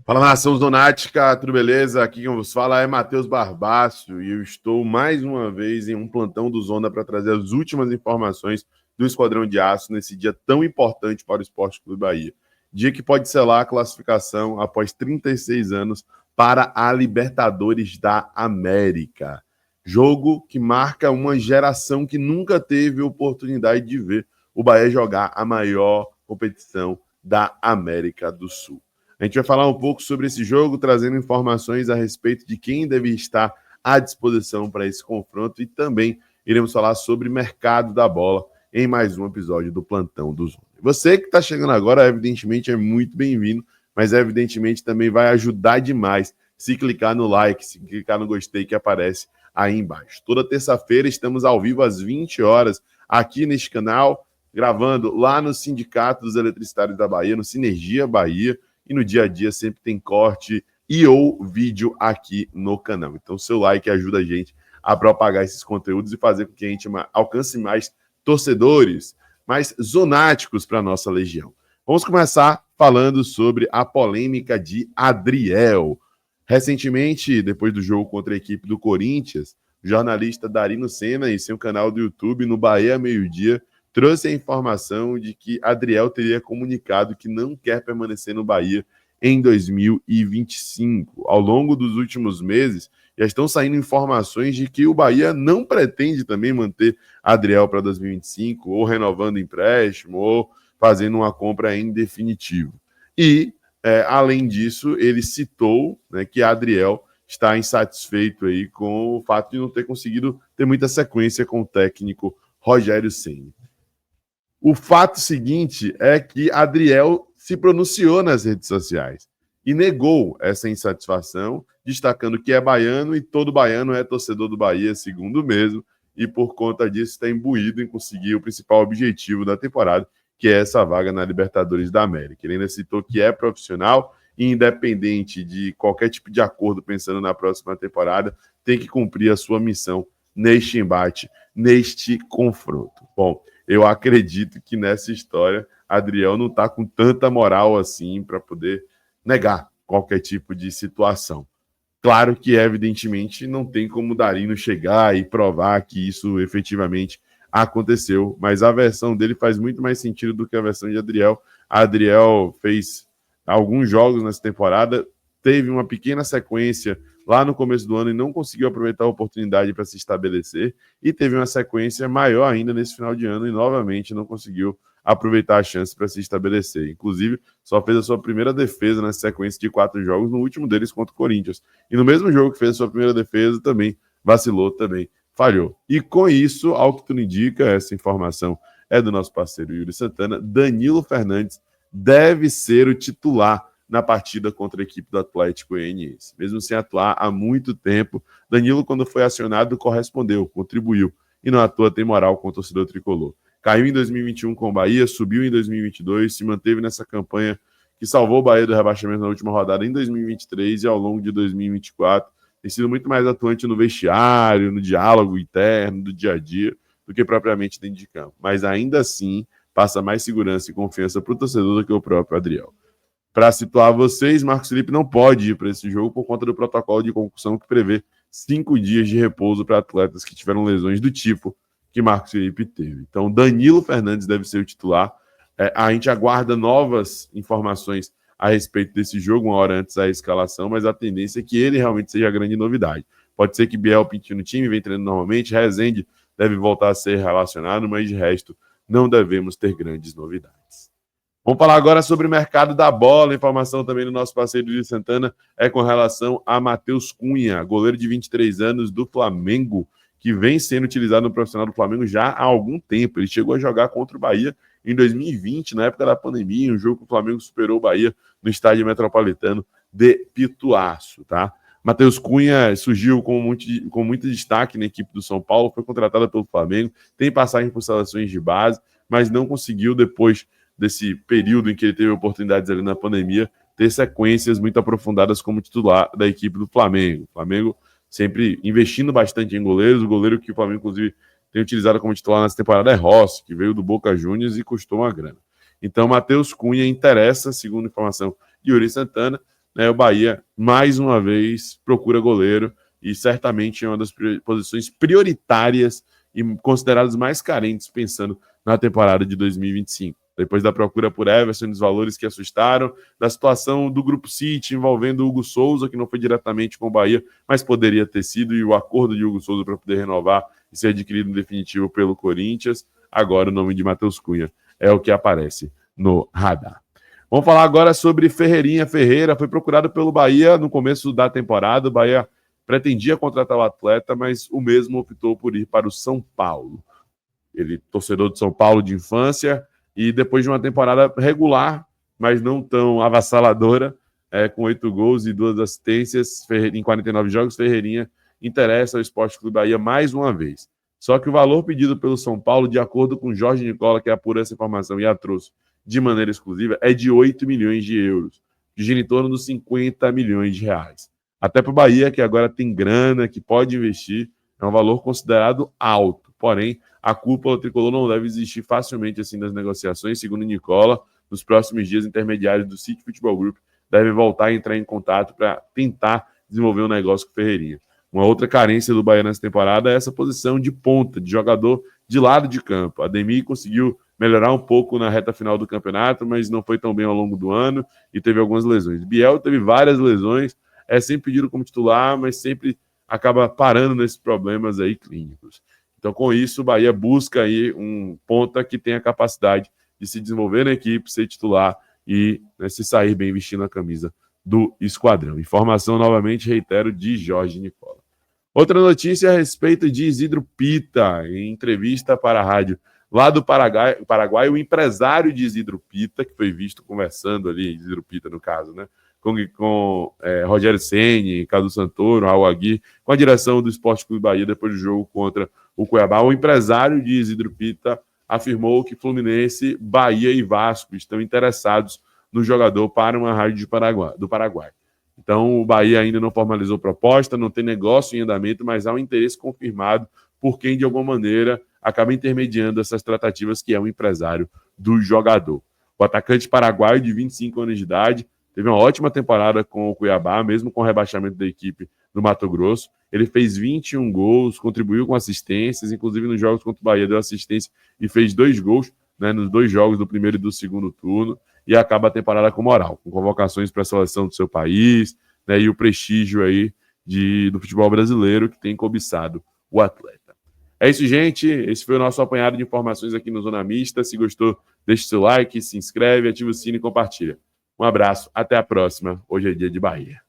Fala, nação Zonática, tudo beleza? Aqui quem vos fala é Matheus Barbaço e eu estou mais uma vez em um plantão do Zona para trazer as últimas informações do Esquadrão de Aço nesse dia tão importante para o Esporte Clube Bahia. Dia que pode selar a classificação após 36 anos para a Libertadores da América. Jogo que marca uma geração que nunca teve oportunidade de ver o Bahia jogar a maior competição da América do Sul. A gente vai falar um pouco sobre esse jogo, trazendo informações a respeito de quem deve estar à disposição para esse confronto e também iremos falar sobre mercado da bola em mais um episódio do Plantão do Zona. Você que está chegando agora, evidentemente, é muito bem-vindo, mas evidentemente também vai ajudar demais se clicar no like, se clicar no gostei que aparece aí embaixo. Toda terça-feira estamos ao vivo às 20 horas aqui neste canal, gravando lá no Sindicato dos Eletricitários da Bahia, no Sinergia Bahia, e no dia a dia sempre tem corte e ou vídeo aqui no canal. Então, seu like ajuda a gente a propagar esses conteúdos e fazer com que a gente alcance mais torcedores, mais zonáticos para a nossa legião. Vamos começar falando sobre a polêmica de Adriel. Recentemente, depois do jogo contra a equipe do Corinthians, o jornalista Darino Senna, em seu canal do YouTube, no Bahia Meio-Dia, trouxe a informação de que Adriel teria comunicado que não quer permanecer no Bahia em 2025. Ao longo dos últimos meses, já estão saindo informações de que o Bahia não pretende também manter Adriel para 2025, ou renovando o empréstimo, ou fazendo uma compra em definitivo. E, além disso, ele citou, né, que Adriel está insatisfeito aí com o fato de não ter conseguido ter muita sequência com o técnico Rogério Ceni. O fato seguinte é que Adriel se pronunciou nas redes sociais e negou essa insatisfação, destacando que é baiano e todo baiano é torcedor do Bahia, segundo mesmo, e por conta disso está imbuído em conseguir o principal objetivo da temporada, que é essa vaga na Libertadores da América. Ele ainda citou que é profissional e independente de qualquer tipo de acordo pensando na próxima temporada, tem que cumprir a sua missão neste embate, neste confronto. Bom, eu acredito que nessa história, Adriel não está com tanta moral assim para poder negar qualquer tipo de situação. Claro que, evidentemente, não tem como Darino chegar e provar que isso efetivamente aconteceu, mas a versão dele faz muito mais sentido do que a versão de Adriel. Adriel fez alguns jogos nessa temporada, teve uma pequena sequência lá no começo do ano e não conseguiu aproveitar a oportunidade para se estabelecer, e teve uma sequência maior ainda nesse final de ano e novamente não conseguiu aproveitar a chance para se estabelecer. Inclusive, só fez a sua primeira defesa nessa sequência de 4 jogos, no último deles contra o Corinthians. E no mesmo jogo que fez a sua primeira defesa, também vacilou, também falhou. E com isso, ao que tudo indica, essa informação é do nosso parceiro Yuri Santana, Danilo Fernandes deve ser o titular na partida contra a equipe do Atlético Goianiense. Mesmo sem atuar há muito tempo, Danilo, quando foi acionado, correspondeu, contribuiu, e não à toa tem moral com o torcedor tricolor. Caiu em 2021 com o Bahia, subiu em 2022, se manteve nessa campanha que salvou o Bahia do rebaixamento na última rodada em 2023 e ao longo de 2024 tem sido muito mais atuante no vestiário, no diálogo interno, do dia a dia, do que propriamente dentro de campo. Mas ainda assim, passa mais segurança e confiança para o torcedor do que o próprio Adriel. Para situar vocês, Marcos Felipe não pode ir para esse jogo por conta do protocolo de concussão que prevê 5 dias de repouso para atletas que tiveram lesões do tipo que Marcos Felipe teve. Então, Danilo Fernandes deve ser o titular. A gente aguarda novas informações a respeito desse jogo, uma hora antes da escalação, mas a tendência é que ele realmente seja a grande novidade. Pode ser que Biel pinte no time, vem treinando normalmente, Rezende deve voltar a ser relacionado, mas de resto não devemos ter grandes novidades. Vamos falar agora sobre o mercado da bola. A informação também do nosso parceiro Luiz Santana é com relação a Matheus Cunha, goleiro de 23 anos do Flamengo, que vem sendo utilizado no profissional do Flamengo já há algum tempo. Ele chegou a jogar contra o Bahia em 2020, na época da pandemia, um jogo que o Flamengo superou o Bahia no estádio metropolitano de Pituaço, tá? Matheus Cunha surgiu com muito destaque na equipe do São Paulo, foi contratado pelo Flamengo, tem passagem por seleções de base, mas não conseguiu, depois desse período em que ele teve oportunidades ali na pandemia, ter sequências muito aprofundadas como titular da equipe do Flamengo. O Flamengo sempre investindo bastante em goleiros. O goleiro que o Flamengo, inclusive, tem utilizado como titular nessa temporada é Rossi, que veio do Boca Juniors e custou uma grana. Então, Matheus Cunha interessa, segundo informação de Yuri Santana, né, o Bahia, mais uma vez, procura goleiro e certamente é uma das posições prioritárias e consideradas mais carentes pensando na temporada de 2025. Depois da procura por Everson, dos valores que assustaram, da situação do Grupo City envolvendo o Hugo Souza, que não foi diretamente com o Bahia, mas poderia ter sido, e o acordo de Hugo Souza para poder renovar e ser adquirido em definitivo pelo Corinthians. Agora o nome de Matheus Cunha é o que aparece no radar. Vamos falar agora sobre Ferreirinha. Ferreira foi procurado pelo Bahia no começo da temporada. O Bahia pretendia contratar o atleta, mas o mesmo optou por ir para o São Paulo. Ele, torcedor de São Paulo de infância, e depois de uma temporada regular, mas não tão avassaladora, com 8 gols e 2 assistências em 49 jogos, Ferreirinha interessa ao Sport Clube Bahia mais uma vez. Só que o valor pedido pelo São Paulo, de acordo com Jorge Nicola, que apurou essa informação e a trouxe de maneira exclusiva, é de 8 milhões de euros, que gira em torno dos 50 milhões de reais. Até para o Bahia, que agora tem grana, que pode investir, é um valor considerado alto. Porém, a cúpula tricolor não deve existir facilmente assim das negociações. Segundo Nicola, nos próximos dias, intermediários do City Futebol Group devem voltar a entrar em contato para tentar desenvolver um negócio com o Ferreirinha. Uma outra carência do Bahia nessa temporada é essa posição de ponta, de jogador de lado de campo. Ademir conseguiu melhorar um pouco na reta final do campeonato, mas não foi tão bem ao longo do ano e teve algumas lesões. Biel teve várias lesões, é sempre pedido como titular, mas sempre acaba parando nesses problemas aí clínicos. Então, com isso, o Bahia busca aí um ponta que tenha capacidade de se desenvolver na equipe, ser titular e, né, se sair bem vestindo a camisa do esquadrão. Informação, novamente, reitero, de Jorge Nicola. Outra notícia a respeito de Isidro Pita. Em entrevista para a rádio lá do Paraguai, o empresário de Isidro Pita, que foi visto conversando ali, Isidro Pita no caso, né, com Rogério Ceni, Cadu Santoro, Raul Agui, com a direção do Sport Clube Bahia depois do jogo contra o Cuiabá. O empresário de Isidro Pita afirmou que Fluminense, Bahia e Vasco estão interessados no jogador para uma rádio do Paraguai. Então, o Bahia ainda não formalizou proposta, não tem negócio em andamento, mas há um interesse confirmado por quem, de alguma maneira, acaba intermediando essas tratativas, que é o empresário do jogador. O atacante paraguaio, de 25 anos de idade, teve uma ótima temporada com o Cuiabá, mesmo com o rebaixamento da equipe do Mato Grosso. Ele fez 21 gols, contribuiu com assistências, inclusive nos jogos contra o Bahia deu assistência e fez 2 gols, né, nos 2 jogos do primeiro e do segundo turno, e acaba a temporada com moral, com convocações para a seleção do seu país, né, e o prestígio aí do futebol brasileiro que tem cobiçado o atleta. É isso, gente. Esse foi o nosso apanhado de informações aqui no Zona Mista. Se gostou, deixe seu like, se inscreve, ativa o sino e compartilha. Um abraço, até a próxima. Hoje é dia de Bahia.